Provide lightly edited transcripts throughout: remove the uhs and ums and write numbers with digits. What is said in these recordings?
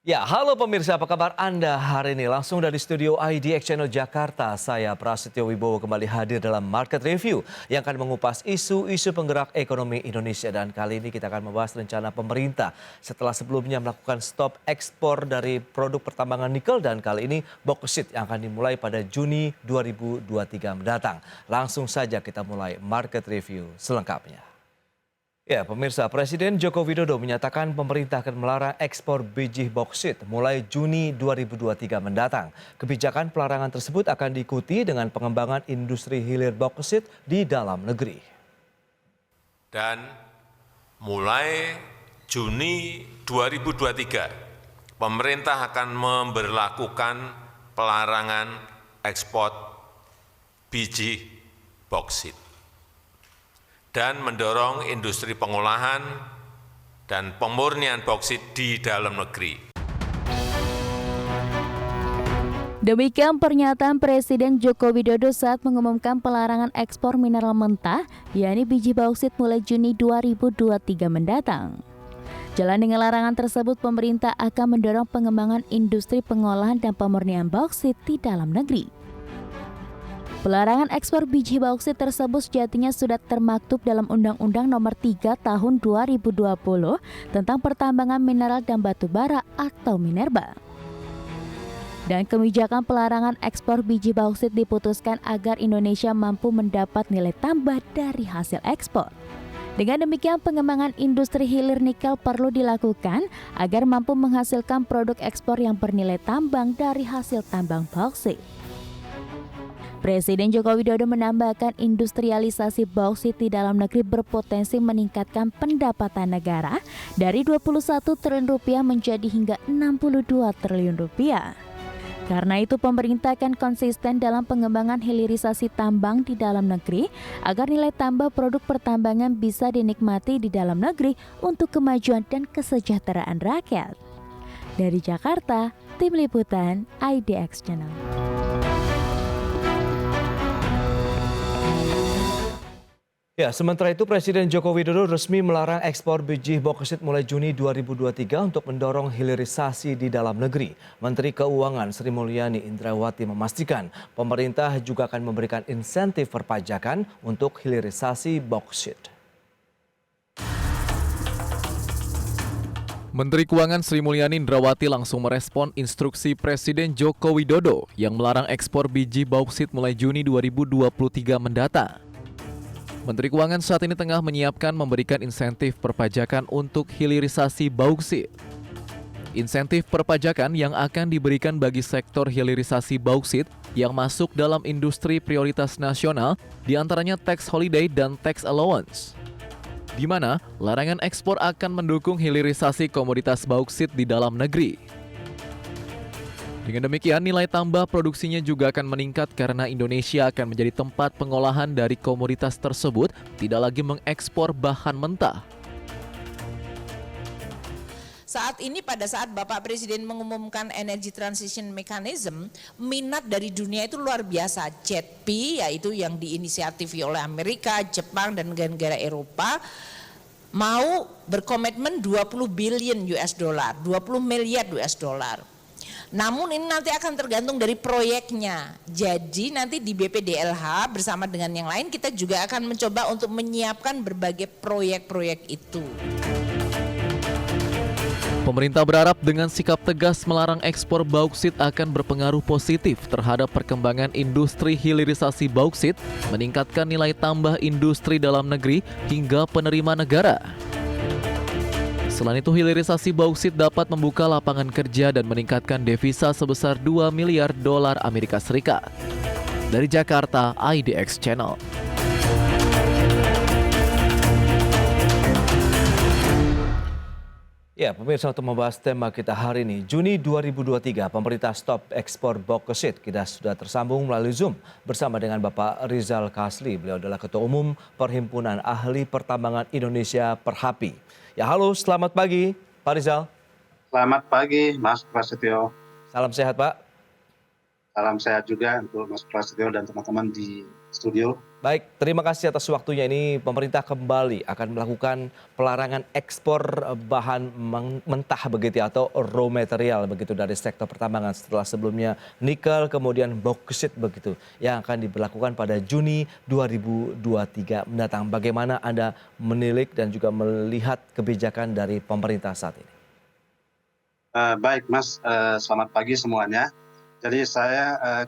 Ya, halo pemirsa, apa kabar Anda hari ini? Langsung dari studio IDX Channel Jakarta, saya Prasetyo Wibowo kembali hadir dalam Market Review yang akan mengupas isu-isu penggerak ekonomi Indonesia. Dan kali ini kita akan membahas rencana pemerintah setelah sebelumnya melakukan stop ekspor dari produk pertambangan nikel dan kali ini boksit yang akan dimulai pada Juni 2023 mendatang. Langsung saja kita mulai Market Review selengkapnya. Ya, pemirsa, Presiden Joko Widodo menyatakan pemerintah akan melarang ekspor biji boksit mulai Juni 2023 mendatang. Kebijakan pelarangan tersebut akan diikuti dengan pengembangan industri hilir boksit di dalam negeri. Dan mulai Juni 2023, pemerintah akan memberlakukan pelarangan ekspor biji boksit dan mendorong industri pengolahan dan pemurnian boksit di dalam negeri. Demikian pernyataan Presiden Joko Widodo saat mengumumkan pelarangan ekspor mineral mentah, yakni biji bauksit mulai Juni 2023 mendatang. Jalan dengan larangan tersebut, pemerintah akan mendorong pengembangan industri pengolahan dan pemurnian bauksit di dalam negeri. Pelarangan ekspor biji bauksit tersebut sejatinya sudah termaktub dalam Undang-Undang Nomor 3 Tahun 2020 tentang pertambangan mineral dan batu bara atau Minerba. Dan kebijakan pelarangan ekspor biji bauksit diputuskan agar Indonesia mampu mendapat nilai tambah dari hasil ekspor. Dengan demikian, pengembangan industri hilir nikel perlu dilakukan agar mampu menghasilkan produk ekspor yang bernilai tambang dari hasil tambang bauksit. Presiden Joko Widodo menambahkan industrialisasi bauksit di dalam negeri berpotensi meningkatkan pendapatan negara dari 21 triliun rupiah menjadi hingga 62 triliun rupiah. Karena itu pemerintah akan konsisten dalam pengembangan hilirisasi tambang di dalam negeri agar nilai tambah produk pertambangan bisa dinikmati di dalam negeri untuk kemajuan dan kesejahteraan rakyat. Dari Jakarta, Tim Liputan IDX Channel. Ya, sementara itu Presiden Joko Widodo resmi melarang ekspor biji boksit mulai Juni 2023 untuk mendorong hilirisasi di dalam negeri. Menteri Keuangan Sri Mulyani Indrawati memastikan pemerintah juga akan memberikan insentif perpajakan untuk hilirisasi boksit. Menteri Keuangan Sri Mulyani Indrawati langsung merespon instruksi Presiden Joko Widodo yang melarang ekspor biji bauksit mulai Juni 2023 mendatang. Menteri Keuangan saat ini tengah menyiapkan memberikan insentif perpajakan untuk hilirisasi bauksit. Insentif perpajakan yang akan diberikan bagi sektor hilirisasi bauksit yang masuk dalam industri prioritas nasional diantaranya tax holiday dan tax allowance, di mana larangan ekspor akan mendukung hilirisasi komoditas bauksit di dalam negeri. Dengan demikian, nilai tambah produksinya juga akan meningkat karena Indonesia akan menjadi tempat pengolahan dari komoditas tersebut, tidak lagi mengekspor bahan mentah. Saat ini pada saat Bapak Presiden mengumumkan Energy Transition Mechanism, minat dari dunia itu luar biasa. JETP, yaitu yang diinisiatifi oleh Amerika, Jepang, dan negara-negara Eropa, mau berkomitmen 20 billion US dollar, 20 miliar US dollar. Namun ini nanti akan tergantung dari proyeknya. Jadi nanti di BPDLH bersama dengan yang lain kita juga akan mencoba untuk menyiapkan berbagai proyek-proyek itu. Pemerintah berharap dengan sikap tegas melarang ekspor bauksit akan berpengaruh positif terhadap perkembangan industri hilirisasi bauksit, meningkatkan nilai tambah industri dalam negeri hingga penerimaan negara. Selain itu, hilirisasi bauksit dapat membuka lapangan kerja dan meningkatkan devisa sebesar 2 miliar dolar Amerika Serikat. Dari Jakarta, IDX Channel. Ya, pemirsa, untuk membahas tema kita hari ini, Juni 2023, pemerintah stop ekspor boksit. Kita sudah tersambung melalui Zoom bersama dengan Bapak Rizal Kasli. Beliau adalah Ketua Umum Perhimpunan Ahli Pertambangan Indonesia Perhapi. Ya, halo, selamat pagi, Pak Rizal. Selamat pagi, Mas Prasetyo. Salam sehat, Pak. Salam sehat juga untuk Mas Prasetyo dan teman-teman di studio. Baik, terima kasih atas waktunya. Ini pemerintah kembali akan melakukan pelarangan ekspor bahan mentah begitu ya, atau raw material begitu dari sektor pertambangan setelah sebelumnya nikel kemudian boksit begitu yang akan diberlakukan pada Juni 2023 mendatang. Bagaimana Anda menilik dan juga melihat kebijakan dari pemerintah saat ini? Baik Mas, selamat pagi semuanya. Jadi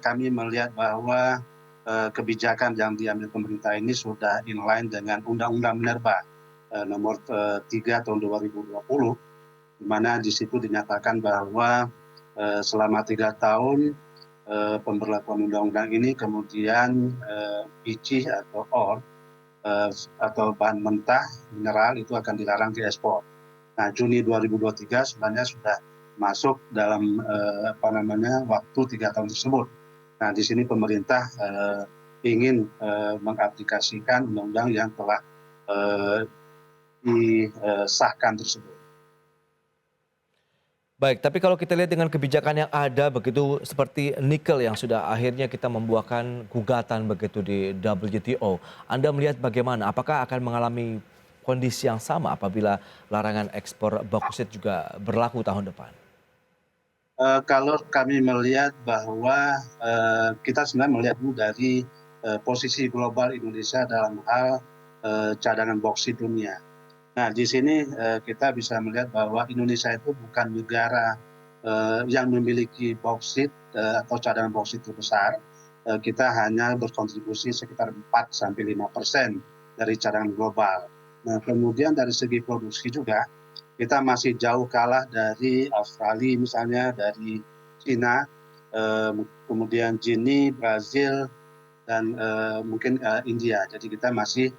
kami melihat bahwa kebijakan yang diambil pemerintah ini sudah inline dengan Undang-Undang Minerba nomor 3 tahun 2020, di mana di situ dinyatakan bahwa selama 3 tahun pemberlakuan undang-undang ini kemudian biji atau ore atau bahan mentah mineral itu akan dilarang diekspor. Nah, Juni 2023 sebenarnya sudah masuk dalam waktu 3 tahun tersebut. Nah, di sini pemerintah ingin mengaplikasikan undang-undang yang telah disahkan tersebut. Baik, tapi kalau kita lihat dengan kebijakan yang ada begitu seperti nikel yang sudah akhirnya kita membuahkan gugatan begitu di WTO. Anda melihat bagaimana? Apakah akan mengalami kondisi yang sama apabila larangan ekspor boksit juga berlaku tahun depan? Kalau kami melihat bahwa kita sebenarnya melihat dulu dari posisi global Indonesia dalam hal cadangan boksit dunia. Nah, di sini kita bisa melihat bahwa Indonesia itu bukan negara yang memiliki boksit atau cadangan boksit terbesar. Kita hanya berkontribusi sekitar 4-5% dari cadangan global. Nah, kemudian dari segi produksi juga kita masih jauh kalah dari Australia misalnya, dari China, kemudian Gini, Brazil, dan mungkin India. Jadi kita masih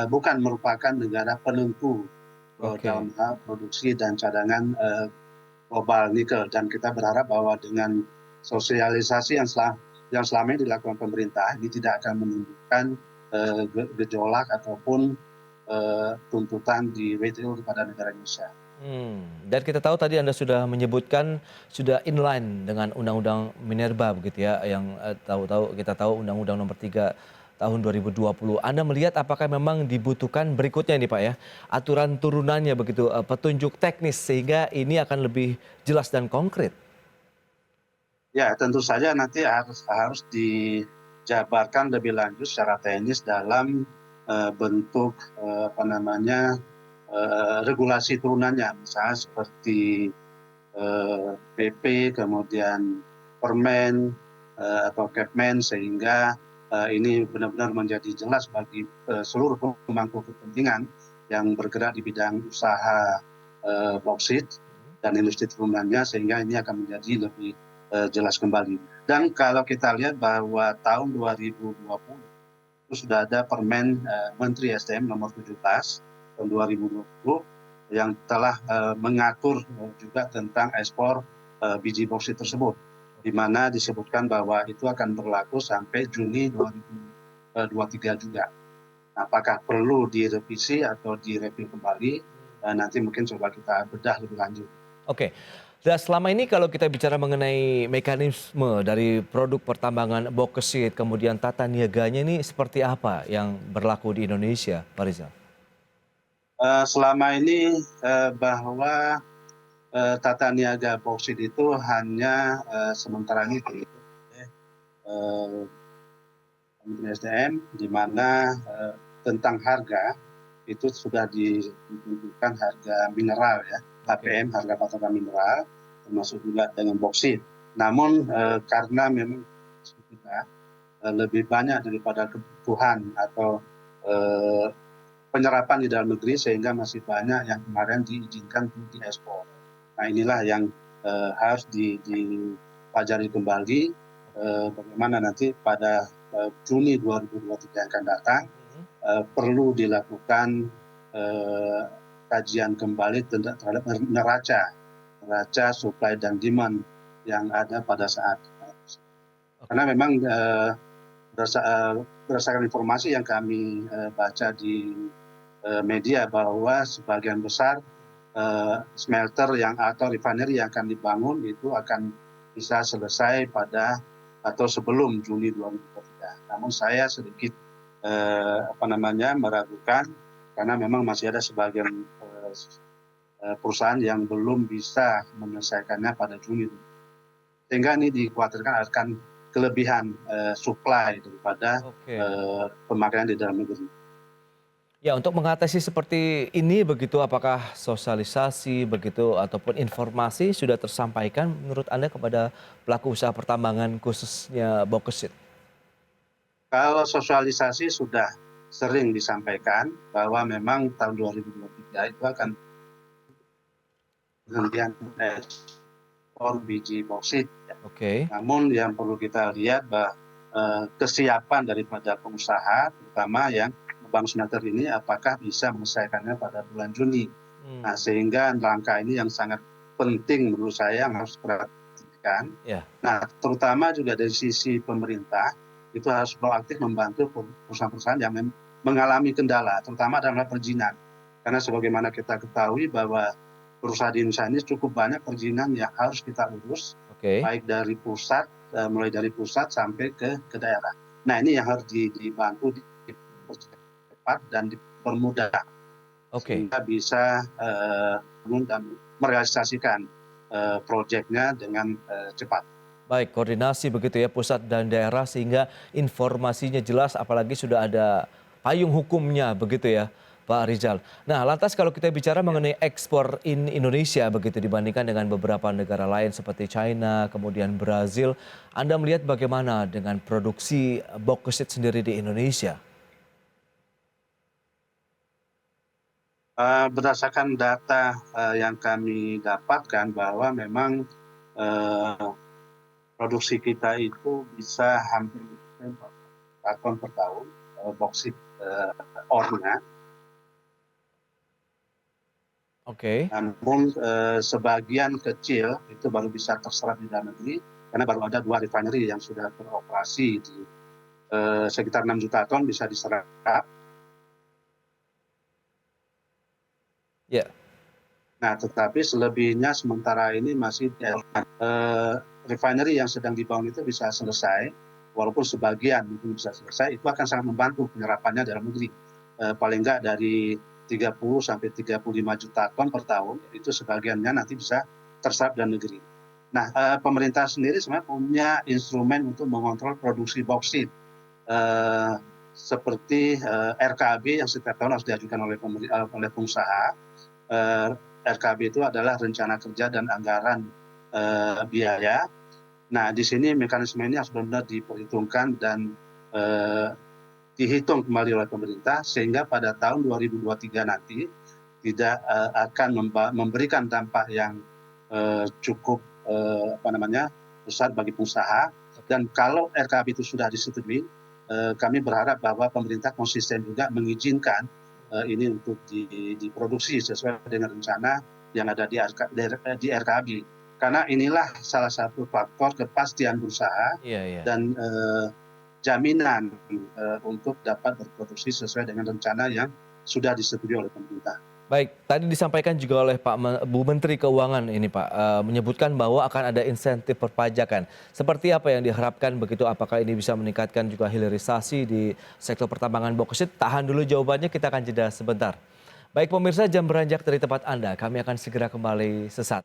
bukan merupakan negara penentu dalam hal produksi dan cadangan global nikel. Dan kita berharap bahwa dengan sosialisasi yang selama ini dilakukan pemerintah ini tidak akan menimbulkan gejolak ataupun tuntutan di WTO kepada negara Indonesia. Dan kita tahu tadi Anda sudah menyebutkan sudah inline dengan Undang-Undang Minerba begitu ya, yang kita tahu Undang-Undang Nomor 3 tahun 2020. Anda melihat apakah memang dibutuhkan berikutnya ini Pak ya, aturan turunannya begitu, petunjuk teknis sehingga ini akan lebih jelas dan konkret? Ya, tentu saja nanti harus dijabarkan lebih lanjut secara teknis dalam bentuk regulasi turunannya, misalnya seperti PP, kemudian Permen atau Kepmen, sehingga ini benar-benar menjadi jelas bagi seluruh pemangku kepentingan yang bergerak di bidang usaha boksit dan industri turunannya, sehingga ini akan menjadi lebih jelas kembali. Dan kalau kita lihat bahwa tahun 2020 itu sudah ada Permen Menteri SDM nomor 17 tahun 2020 yang telah mengatur juga tentang ekspor biji boksit tersebut, di mana disebutkan bahwa itu akan berlaku sampai Juni 2023 juga. Apakah perlu direvisi atau direview kembali? Nanti mungkin coba kita bedah lebih lanjut. Oke. Dan selama ini kalau kita bicara mengenai mekanisme dari produk pertambangan boksit, kemudian tata niaganya ini seperti apa yang berlaku di Indonesia, Pak Rizal? Selama ini bahwa tata niaga boksit itu hanya sementara ini Kementerian SDM, di mana tentang harga itu sudah ditentukan harga mineral ya, HPM, harga patokan mineral, termasuk juga dengan boksit. Namun karena memang kita lebih banyak daripada kebutuhan atau penyerapan di dalam negeri, sehingga masih banyak yang kemarin diizinkan untuk diekspor. Nah, inilah yang harus dipelajari kembali bagaimana nanti pada Juni 2023 yang akan datang perlu dilakukan kajian kembali terhadap neraca supply dan demand yang ada pada saat itu. Karena memang berdasarkan informasi yang kami baca di media bahwa sebagian besar smelter atau refinery yang akan dibangun itu akan bisa selesai pada atau sebelum Juni 2023. ada. Namun saya sedikit meragukan karena memang masih ada sebagian perusahaan yang belum bisa menyelesaikannya pada Juni. Sehingga ini dikhawatirkan akan kelebihan supply daripada pemakaian di dalam negeri. Ya, untuk mengatasi seperti ini begitu, apakah sosialisasi begitu ataupun informasi sudah tersampaikan menurut Anda kepada pelaku usaha pertambangan khususnya bauxit? Kalau sosialisasi sudah sering disampaikan bahwa memang tahun 2023 itu akan penghentian ekspor biji boksit. Namun yang perlu kita lihat bahwa kesiapan daripada pengusaha, terutama yang Bank Smelter ini, apakah bisa menyelesaikannya pada bulan Juni. Nah, sehingga langkah ini yang sangat penting menurut saya yang harus diperhatikan. Nah, terutama juga dari sisi pemerintah, itu harus proaktif membantu perusahaan-perusahaan yang mengalami kendala, terutama dalam perizinan. Karena sebagaimana kita ketahui bahwa perusahaan di Indonesia ini cukup banyak perizinan yang harus kita urus, baik dari pusat, mulai dari pusat sampai ke daerah. Nah, ini yang harus dibantu dipercepat dan dipermudah, sehingga bisa merealisasikan proyeknya dengan cepat. Baik, koordinasi begitu ya pusat dan daerah sehingga informasinya jelas, apalagi sudah ada payung hukumnya begitu ya Pak Rizal. Nah, lantas kalau kita bicara mengenai ekspor Indonesia begitu dibandingkan dengan beberapa negara lain seperti China, kemudian Brazil, Anda melihat bagaimana dengan produksi boksit sendiri di Indonesia? Berdasarkan data yang kami dapatkan bahwa memang produksi kita itu bisa hampir 4 ton per tahun boksit ornya. Namun sebagian kecil itu baru bisa terserap di dalam negeri karena baru ada 2 refinery yang sudah beroperasi di sekitar 6 juta ton bisa diserap. Nah, tetapi selebihnya sementara ini masih refinery yang sedang dibangun itu bisa selesai, walaupun sebagian mungkin bisa selesai, itu akan sangat membantu penyerapannya dalam negeri. Paling enggak dari 30 sampai 35 juta ton per tahun, itu sebagiannya nanti bisa terserap dalam negeri. Nah, pemerintah sendiri sebenarnya punya instrumen untuk mengontrol produksi boksit, seperti RKB yang setiap tahun harus diajukan oleh pengusaha. RKB itu adalah rencana kerja dan anggaran biaya. Nah, di sini mekanisme ini harus benar-benar diperhitungkan dan dihitung kembali oleh pemerintah sehingga pada tahun 2023 nanti tidak akan memberikan dampak yang cukup besar bagi pengusaha. Dan kalau RKB itu sudah disetujui, kami berharap bahwa pemerintah konsisten juga mengizinkan ini untuk diproduksi sesuai dengan rencana yang ada di RKB. Karena inilah salah satu faktor kepastian berusaha dan jaminan untuk dapat berproduksi sesuai dengan rencana yang sudah disetujui oleh pemerintah. Baik, tadi disampaikan juga oleh Bu Menteri Keuangan ini Pak, menyebutkan bahwa akan ada insentif perpajakan. Seperti apa yang diharapkan begitu, apakah ini bisa meningkatkan juga hilirisasi di sektor pertambangan boksit? Tahan dulu jawabannya, kita akan jeda sebentar. Baik pemirsa, jam beranjak dari tempat Anda, kami akan segera kembali sesaat.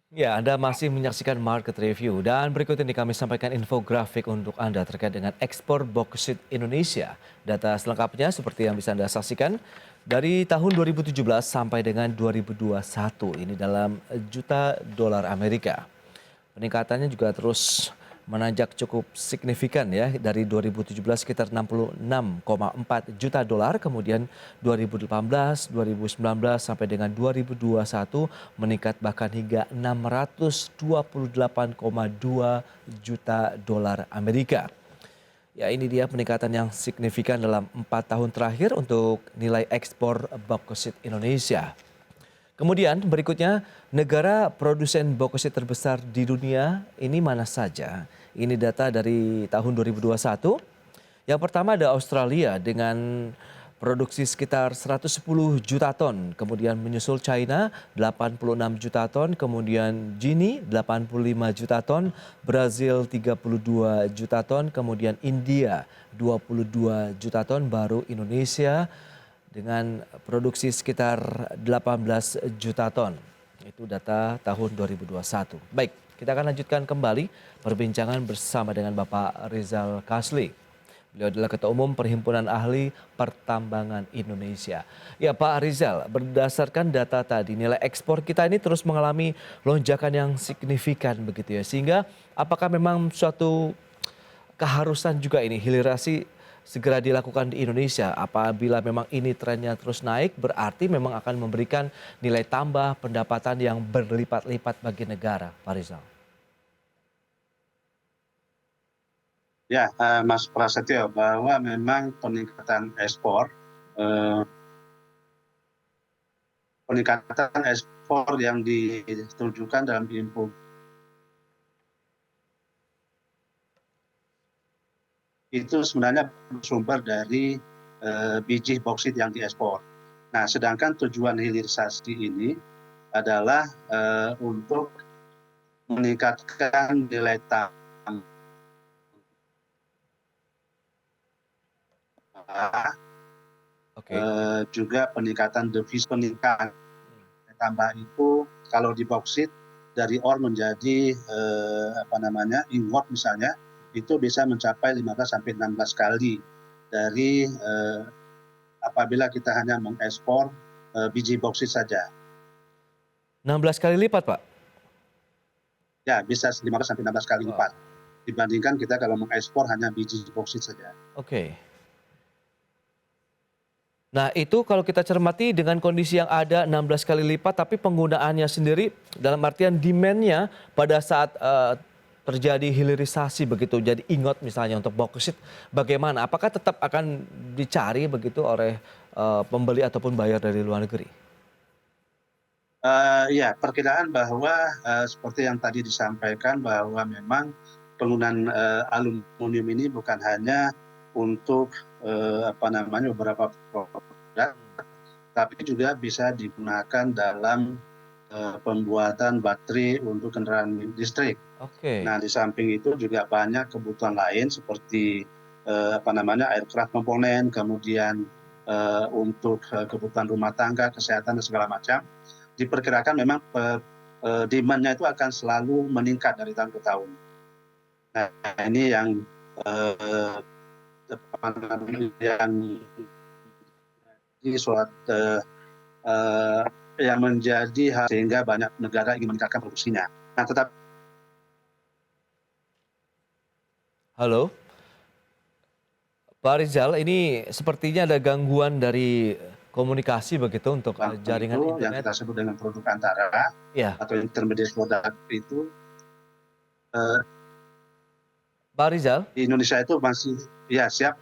Ya, Anda masih menyaksikan Market Review dan berikut ini kami sampaikan infografik untuk Anda terkait dengan ekspor boksit Indonesia. Data selengkapnya seperti yang bisa Anda saksikan dari tahun 2017 sampai dengan 2021 ini dalam juta dolar Amerika. Peningkatannya juga terus menanjak cukup signifikan ya, dari 2017 sekitar 66,4 juta dolar, kemudian 2018, 2019 sampai dengan 2021 meningkat bahkan hingga 628,2 juta dolar Amerika. Ya, ini dia peningkatan yang signifikan dalam 4 tahun terakhir untuk nilai ekspor boksit Indonesia. Kemudian berikutnya, negara produsen boksit terbesar di dunia ini mana saja? Ini data dari tahun 2021. Yang pertama ada Australia dengan produksi sekitar 110 juta ton, kemudian menyusul China 86 juta ton, kemudian Gini 85 juta ton, Brazil 32 juta ton, kemudian India 22 juta ton, baru Indonesia dengan produksi sekitar 18 juta ton. Itu data tahun 2021. Baik, kita akan lanjutkan kembali perbincangan bersama dengan Bapak Rizal Kasli. Beliau adalah Ketua Umum Perhimpunan Ahli Pertambangan Indonesia. Ya Pak Rizal, berdasarkan data tadi nilai ekspor kita ini terus mengalami lonjakan yang signifikan begitu ya. Sehingga apakah memang suatu keharusan juga ini hilirisasi segera dilakukan di Indonesia? Apabila memang ini trennya terus naik berarti memang akan memberikan nilai tambah pendapatan yang berlipat-lipat bagi negara, Pak Rizal. Ya, Mas Prasetyo, bahwa memang peningkatan ekspor yang ditunjukkan dalam info itu sebenarnya bersumber dari biji bauksit yang diekspor. Nah, sedangkan tujuan hilirisasi ini adalah untuk meningkatkan nilai tambah, juga peningkatan devisa. Peningkatan tambah itu kalau di bauksit dari ore menjadi ingot misalnya, itu bisa mencapai 15-16 kali dari apabila kita hanya mengekspor biji bauksit saja. 16 kali lipat, Pak? Ya, bisa 15-16 kali lipat dibandingkan kita kalau mengekspor hanya biji bauksit saja. Oke. Nah itu kalau kita cermati dengan kondisi yang ada 16 kali lipat tapi penggunaannya sendiri dalam artian demand-nya pada saat terjadi hilirisasi begitu jadi ingot misalnya untuk bauksit bagaimana? Apakah tetap akan dicari begitu oleh pembeli ataupun bayar dari luar negeri? Ya, perkiraan bahwa seperti yang tadi disampaikan bahwa memang penggunaan aluminium ini bukan hanya untuk beberapa produk, tapi juga bisa digunakan dalam pembuatan baterai untuk kendaraan listrik. Oke. Nah, di samping itu juga banyak kebutuhan lain seperti aircraft komponen, kemudian untuk kebutuhan rumah tangga, kesehatan dan segala macam. Diperkirakan memang demand-nya itu akan selalu meningkat dari tahun ke tahun. Nah, ini yang yang menjadi hal sehingga banyak negara ingin meningkatkan produksinya. Nah, tetap. Halo, Pak Rizal, ini sepertinya ada gangguan dari komunikasi begitu untuk jaringan itu internet. Yang kita sebut dengan produk antara atau intermediate product itu Pak Rizal? Di Indonesia itu masih siap.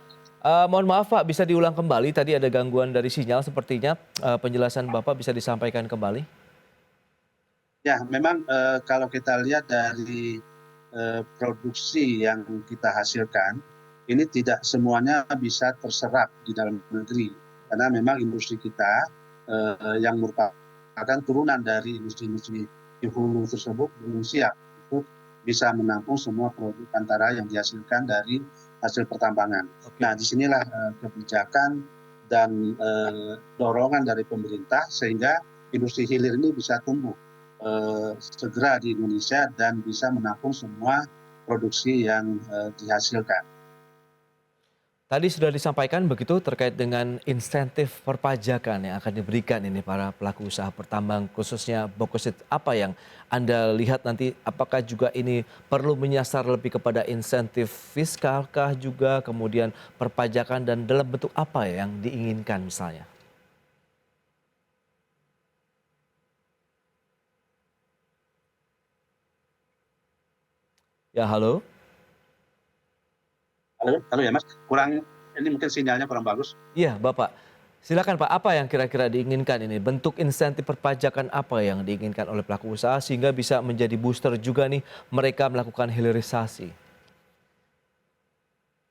Mohon maaf Pak, bisa diulang kembali. Tadi ada gangguan dari sinyal sepertinya. Penjelasan Bapak bisa disampaikan kembali. Ya, memang kalau kita lihat dari produksi yang kita hasilkan, ini tidak semuanya bisa terserap di dalam negeri. Karena memang industri kita yang merupakan turunan dari industri-industri di hulu tersebut belum siap untuk bisa menampung semua produk antara yang dihasilkan dari hasil pertambangan. Nah, disinilah kebijakan dan dorongan dari pemerintah sehingga industri hilir ini bisa tumbuh segera di Indonesia dan bisa menampung semua produksi yang dihasilkan. Tadi sudah disampaikan begitu terkait dengan insentif perpajakan yang akan diberikan ini para pelaku usaha pertambang khususnya bauksit. Apa yang Anda lihat nanti apakah juga ini perlu menyasar lebih kepada insentif fiskalkah juga kemudian perpajakan dan dalam bentuk apa yang diinginkan misalnya? Ya halo. Halo ya Mas, ini mungkin sinyalnya kurang bagus. Iya Bapak, silakan Pak, apa yang kira-kira diinginkan ini? Bentuk insentif perpajakan apa yang diinginkan oleh pelaku usaha sehingga bisa menjadi booster juga nih mereka melakukan hilirisasi?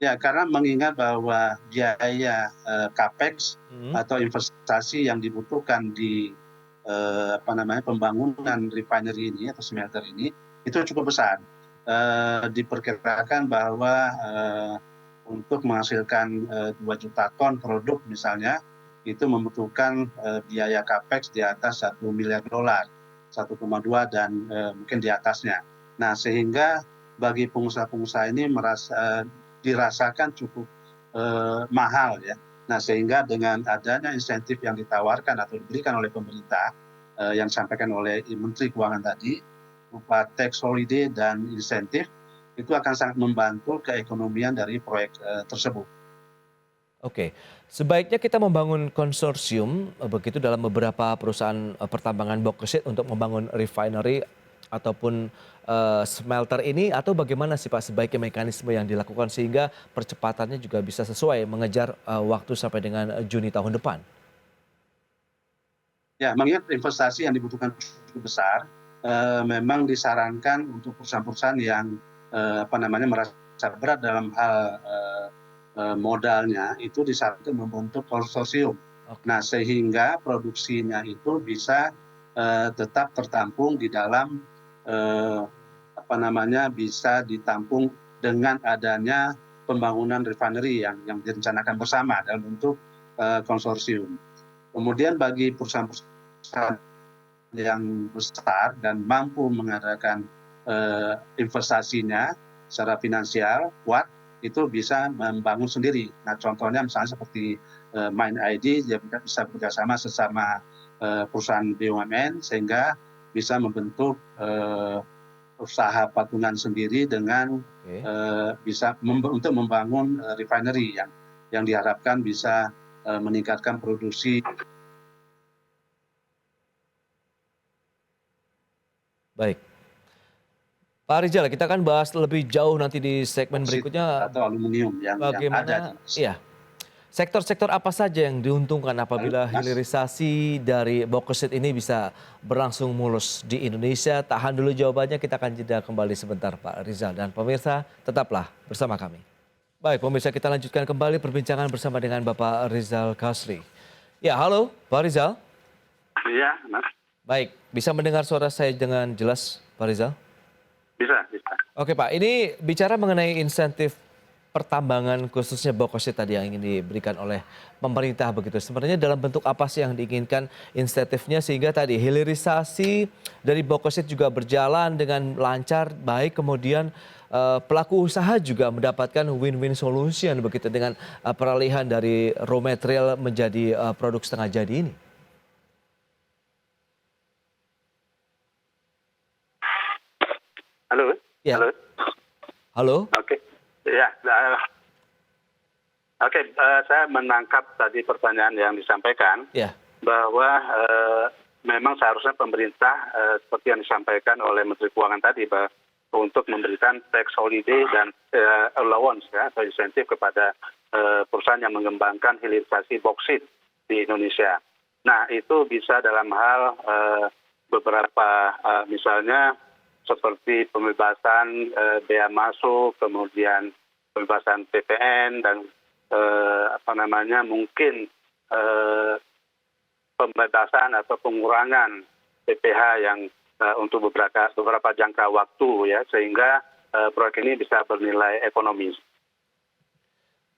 Ya, karena mengingat bahwa biaya capex atau investasi yang dibutuhkan di pembangunan refinery ini atau smelter ini itu cukup besar. Diperkirakan bahwa untuk menghasilkan 2 juta ton produk misalnya itu membutuhkan biaya capex di atas $1 miliar, 1,2 dan mungkin di atasnya. Nah, sehingga bagi pengusaha-pengusaha ini dirasakan cukup mahal ya. Nah, sehingga dengan adanya insentif yang ditawarkan atau diberikan oleh pemerintah yang disampaikan oleh Menteri Keuangan tadi, berupa tax holiday dan insentif, itu akan sangat membantu keekonomian dari proyek tersebut. Oke, sebaiknya kita membangun konsorsium begitu dalam beberapa perusahaan pertambangan boksit untuk membangun refinery ataupun smelter ini, atau bagaimana sih Pak sebaiknya mekanisme yang dilakukan sehingga percepatannya juga bisa sesuai mengejar waktu sampai dengan Juni tahun depan? Ya, mengingat investasi yang dibutuhkan cukup besar, memang disarankan untuk perusahaan-perusahaan yang merasa berat dalam hal modalnya, itu disarankan membentuk konsorsium. Nah, sehingga produksinya itu bisa tetap tertampung di dalam bisa ditampung dengan adanya pembangunan refinery yang direncanakan bersama dalam bentuk konsorsium. Kemudian bagi perusahaan-perusahaan yang besar dan mampu mengadakan investasinya secara finansial kuat, itu bisa membangun sendiri. Nah, contohnya misalnya seperti MindID, dia bisa bekerjasama sesama perusahaan BUMN sehingga bisa membentuk usaha patungan sendiri dengan bisa untuk membangun refinery yang diharapkan bisa meningkatkan produksi. Baik. Pak Rizal, kita akan bahas lebih jauh nanti di segmen berikutnya. Atau aluminium yang ada. Iya. Sektor-sektor apa saja yang diuntungkan apabila hilirisasi dari boksit ini bisa berlangsung mulus di Indonesia? Tahan dulu jawabannya, kita akan jeda kembali sebentar Pak Rizal. Dan pemirsa, tetaplah bersama kami. Baik pemirsa, kita lanjutkan kembali perbincangan bersama dengan Bapak Rizal Kasri. Ya, halo Pak Rizal. Iya, Mas. Baik, bisa mendengar suara saya dengan jelas Pak Rizal? Bisa. Oke Pak, ini bicara mengenai insentif pertambangan khususnya boksit tadi yang ingin diberikan oleh pemerintah begitu. Sebenarnya dalam bentuk apa sih yang diinginkan insentifnya sehingga tadi hilirisasi dari boksit juga berjalan dengan lancar, baik, kemudian pelaku usaha juga mendapatkan win-win solution begitu dengan peralihan dari raw material menjadi produk setengah jadi ini. Halo. Ya. Halo. Halo. Oke. Ya. Oke. Saya menangkap tadi pertanyaan yang disampaikan. Ya. Bahwa memang seharusnya pemerintah seperti yang disampaikan oleh Menteri Keuangan tadi, bahwa untuk memberikan tax holiday dan allowance ya, atau insentif kepada perusahaan yang mengembangkan hilirisasi boksit di Indonesia. Nah, itu bisa dalam hal beberapa misalnya seperti pembebasan bea masuk, kemudian pembebasan PPN dan mungkin pembebasan atau pengurangan PPh yang untuk beberapa jangka waktu ya, sehingga proyek ini bisa bernilai ekonomis.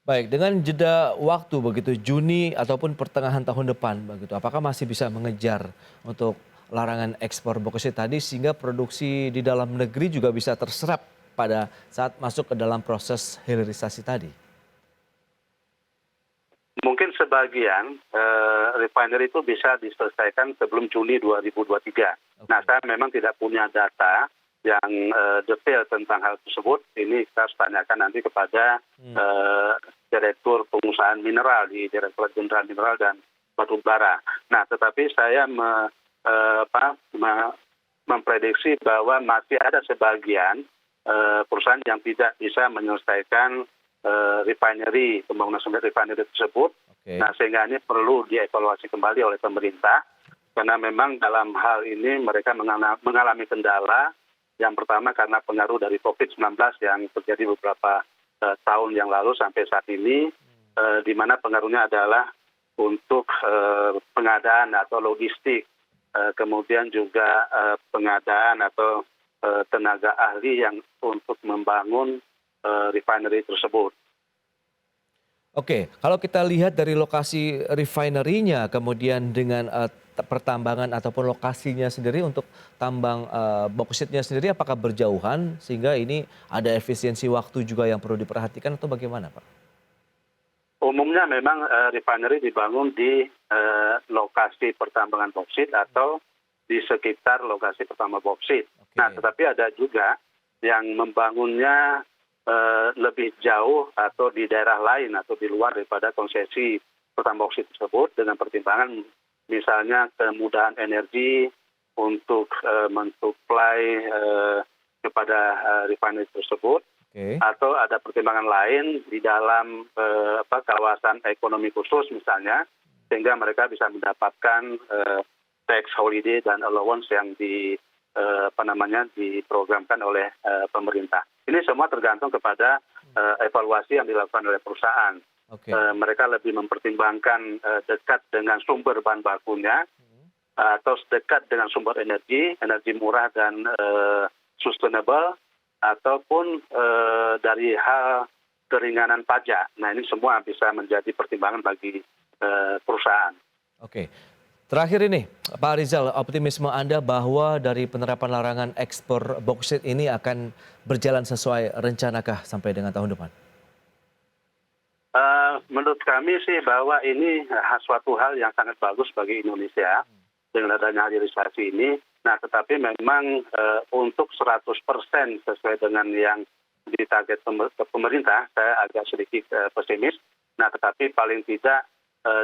Baik, dengan jeda waktu begitu Juni ataupun pertengahan tahun depan begitu, apakah masih bisa mengejar untuk larangan ekspor boksit tadi sehingga produksi di dalam negeri juga bisa terserap pada saat masuk ke dalam proses hilirisasi tadi? Mungkin sebagian refinery itu bisa diselesaikan sebelum Juni 2023. Okay. Nah, saya memang tidak punya data yang detail tentang hal tersebut. Ini kita harus tanyakan nanti kepada Direktur Pengusahaan Mineral di Direktorat Jenderal Mineral dan Batu Bara. Nah, tetapi saya memprediksi bahwa masih ada sebagian perusahaan yang tidak bisa menyelesaikan pembangunan refinery tersebut. Okay. Nah, sehingga ini perlu dievaluasi kembali oleh pemerintah karena memang dalam hal ini mereka mengalami kendala. Yang pertama karena pengaruh dari COVID-19 yang terjadi beberapa tahun yang lalu sampai saat ini, di mana pengaruhnya adalah untuk pengadaan atau logistik, kemudian juga pengadaan atau tenaga ahli yang untuk membangun refinery tersebut. Oke, kalau kita lihat dari lokasi refinery-nya, kemudian dengan pertambangan ataupun lokasinya sendiri untuk tambang bauksit-nya sendiri, apakah berjauhan sehingga ini ada efisiensi waktu juga yang perlu diperhatikan atau bagaimana, Pak? Umumnya memang refinery dibangun di lokasi pertambangan bauksit atau di sekitar lokasi pertambangan bauksit. Oke. Nah, tetapi ada juga yang membangunnya lebih jauh atau di daerah lain atau di luar daripada konsesi pertambangan bauksit tersebut dengan pertimbangan misalnya kemudahan energi untuk mensuplai kepada refinery tersebut. Oke. Atau ada pertimbangan lain di dalam kawasan ekonomi khusus misalnya, sehingga mereka bisa mendapatkan tax holiday dan allowance yang diprogramkan oleh pemerintah. Ini semua tergantung kepada evaluasi yang dilakukan oleh perusahaan. Oke. Mereka lebih mempertimbangkan dekat dengan sumber bahan bakunya atau dekat dengan sumber energi murah dan sustainable, ataupun dari hal keringanan pajak. Nah, ini semua bisa menjadi pertimbangan bagi perusahaan. Oke. Terakhir ini, Pak Rizal, optimisme Anda bahwa dari penerapan larangan ekspor bauksit ini akan berjalan sesuai rencanakah sampai dengan tahun depan? Menurut kami sih bahwa ini suatu hal yang sangat bagus bagi Indonesia dengan adanya hilirisasi ini. Nah, tetapi memang untuk 100% sesuai dengan yang ditarget pemerintah, saya agak sedikit pesimis. Nah, tetapi paling tidak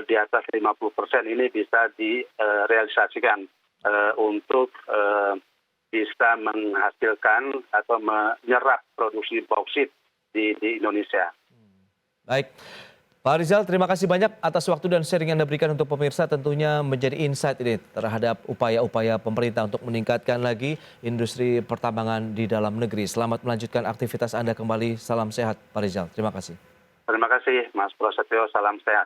di atas 50% ini bisa direalisasikan untuk bisa menghasilkan atau menyerap produksi bauksit di Indonesia. Baik. Pak Rizal, terima kasih banyak atas waktu dan sharing yang Anda berikan untuk pemirsa. Tentunya menjadi insight ini terhadap upaya-upaya pemerintah untuk meningkatkan lagi industri pertambangan di dalam negeri. Selamat melanjutkan aktivitas Anda kembali. Salam sehat, Pak Rizal. Terima kasih. Terima kasih, Mas Prasetyo. Salam sehat.